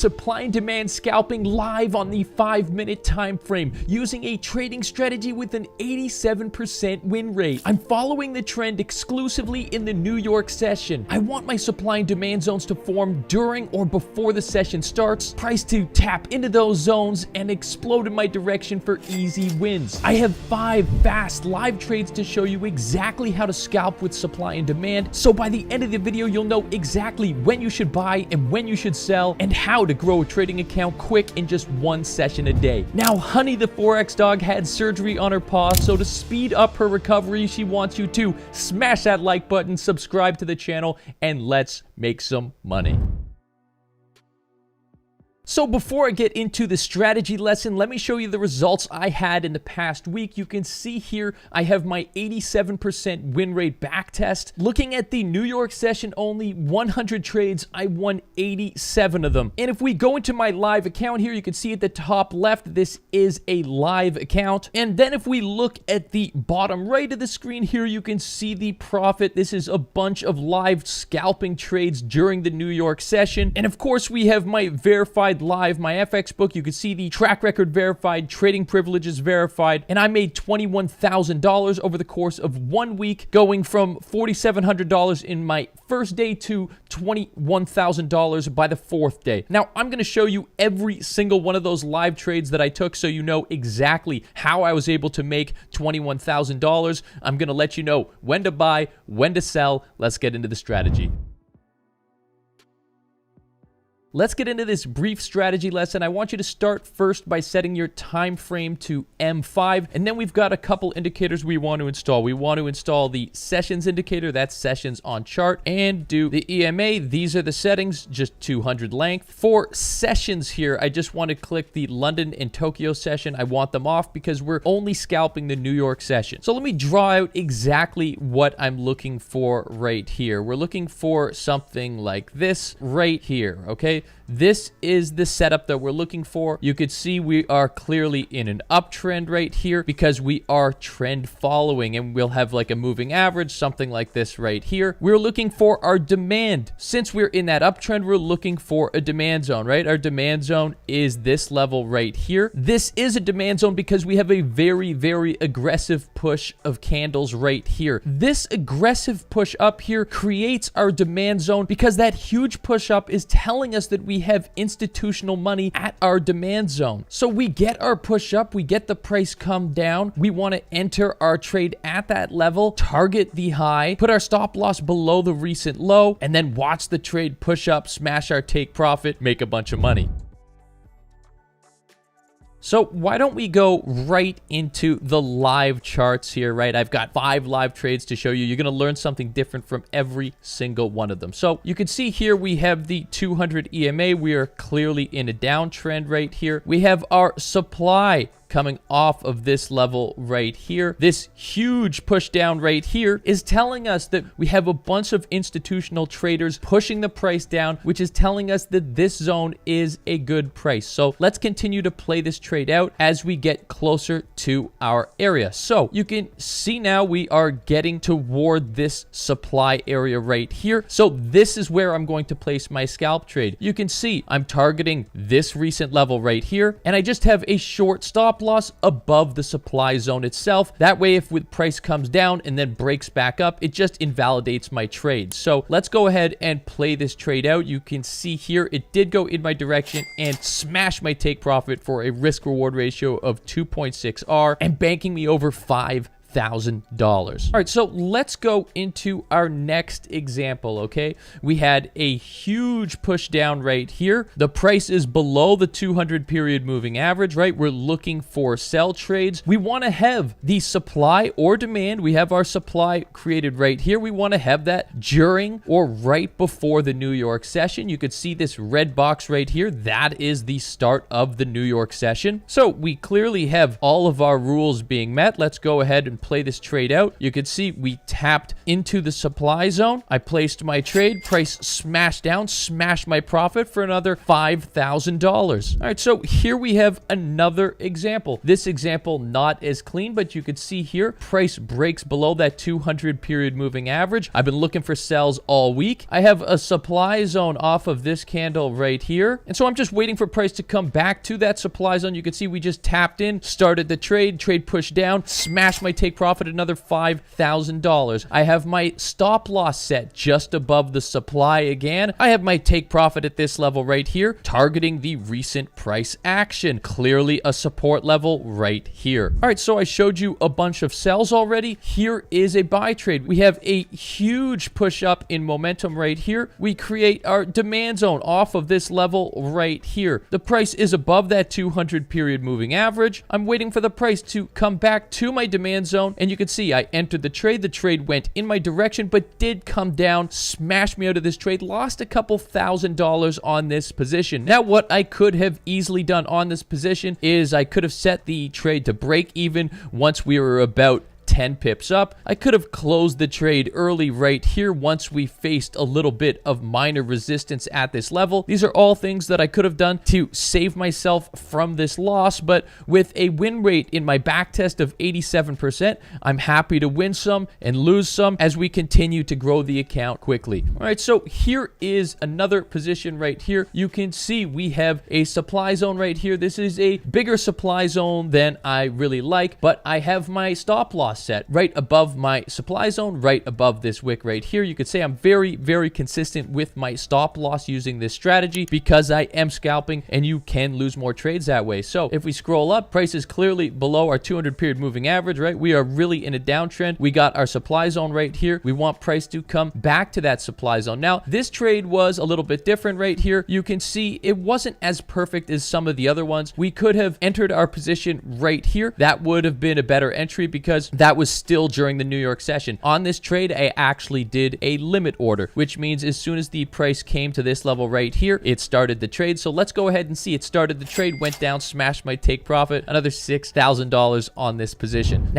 Supply and demand scalping live on the 5-minute time frame using a trading strategy with an 87% win rate. I'm following the trend exclusively in the New York session. I want my supply and demand zones to form during or before the session starts, price to tap into those zones and explode in my direction for easy wins. I have 5 fast live trades to show you exactly how to scalp with supply and demand, so by the end of the video you'll know exactly when you should buy and when you should sell and how to grow a trading account quick in just 1 session a day. Now, Honey the Forex dog had surgery on her paw, so to speed up her recovery, she wants you to smash that like button, subscribe to the channel, and let's make some money. So before I get into the strategy lesson, let me show you the results I had in the past week. You can see here I have my 87% win rate back test. Looking at the New York session, only 100 trades, I won 87 of them. And if we go into my live account here, you can see at the top left, this is a live account. And then if we look at the bottom right of the screen here, you can see the profit. This is a bunch of live scalping trades during the New York session. And of course, we have my verified live, my FX book. You can see the track record verified, trading privileges verified, and I made $21,000 over the course of 1 week, going from $4,700 in my first day to $21,000 by the 4th day. Now, I'm going to show you every single one of those live trades that I took so you know exactly how I was able to make $21,000. I'm going to let you know when to buy, when to sell. Let's get into the strategy. Let's get into this brief strategy lesson. I want you to start first by setting your time frame to M5, and then we've got a couple indicators we want to install. We want to install the sessions indicator, that's sessions on chart, and do the EMA. These are the settings, just 200 length. For sessions here, I just want to click the London and Tokyo session. I want them off because we're only scalping the New York session. So let me draw out exactly what I'm looking for right here. We're looking for something like this right here, okay? This is the setup that we're looking for. You could see we are clearly in an uptrend right here because we are trend following, and we'll have like a moving average, something like this right here. We're looking for our demand. Since we're in that uptrend, we're looking for a demand zone, right? Our demand zone is this level right here. This is a demand zone because we have a very, very aggressive push of candles right here. This aggressive push up here creates our demand zone because that huge push up is telling us that we have institutional money at our demand zone. So we get our push up, we get the price come down. We want to enter our trade at that level, target the high, put our stop loss below the recent low, and then watch the trade push up, smash our take profit, make a bunch of money. So why don't we go right into the live charts here, right? I've got 5 live trades to show you. You're going to learn something different from every single one of them. So you can see here we have the 200 EMA. We are clearly in a downtrend right here. We have our supply coming off of this level right here. This huge push down right here is telling us that we have a bunch of institutional traders pushing the price down, which is telling us that this zone is a good price. So let's continue to play this trade out as we get closer to our area. So you can see now we are getting toward this supply area right here. So this is where I'm going to place my scalp trade. You can see I'm targeting this recent level right here, and I just have a short stop loss above the supply zone itself. That way, if the price comes down and then breaks back up, it just invalidates my trade. So let's go ahead and play this trade out. You can see here it did go in my direction and smash my take profit for a risk reward ratio of 2.6R and banking me over $5,000. All right, so let's go into our next example, okay? We had a huge push down right here. The price is below the 200 period moving average, right? We're looking for sell trades. We want to have the supply or demand. We have our supply created right here. We want to have that during or right before the New York session. You could see this red box right here. That is the start of the New York session. So we clearly have all of our rules being met. Let's go ahead and and play this trade out. You could see we tapped into the supply zone. I placed my trade, price smashed down, smashed my profit for another $5,000. All right, so here we have another example. This example not as clean, but you could see here, price breaks below that 200 period moving average. I've been looking for sells all week. I have a supply zone off of this candle right here. And so I'm just waiting for price to come back to that supply zone. You can see we just tapped in, started the trade pushed down, smashed my take profit, another $5,000. I have my stop loss set just above the supply again. I have my take profit at this level right here, targeting the recent price action. Clearly a support level right here. All right, so I showed you a bunch of sells already. Here is a buy trade. We have a huge push up in momentum right here. We create our demand zone off of this level right here. The price is above that 200 period moving average. I'm waiting for the price to come back to my demand zone, and you can see I entered the trade. The trade went in my direction, but did come down, smashed me out of this trade, lost a couple $1,000 on this position. Now, what I could have easily done on this position is I could have set the trade to break even once we were about 10 pips up. I could have closed the trade early right here once we faced a little bit of minor resistance at this level. These are all things that I could have done to save myself from this loss, but with a win rate in my back test of 87%, I'm happy to win some and lose some as we continue to grow the account quickly. All right, so here is another position right here. You can see we have a supply zone right here. This is a bigger supply zone than I really like, but I have my stop loss set right above my supply zone, right above this wick right here. You could say I'm very, very consistent with my stop loss using this strategy because I am scalping, and you can lose more trades that way. So if we scroll up, price is clearly below our 200 period moving average, right? We are really in a downtrend. We got our supply zone right here. We want price to come back to that supply zone. Now, this trade was a little bit different right here. You can see it wasn't as perfect as some of the other ones. We could have entered our position right here. That would have been a better entry because that was still during the New York session. On this trade, I actually did a limit order, which means as soon as the price came to this level right here, it started the trade. So let's go ahead and see. It started the trade, went down, smashed my take profit, another $6,000 on this position.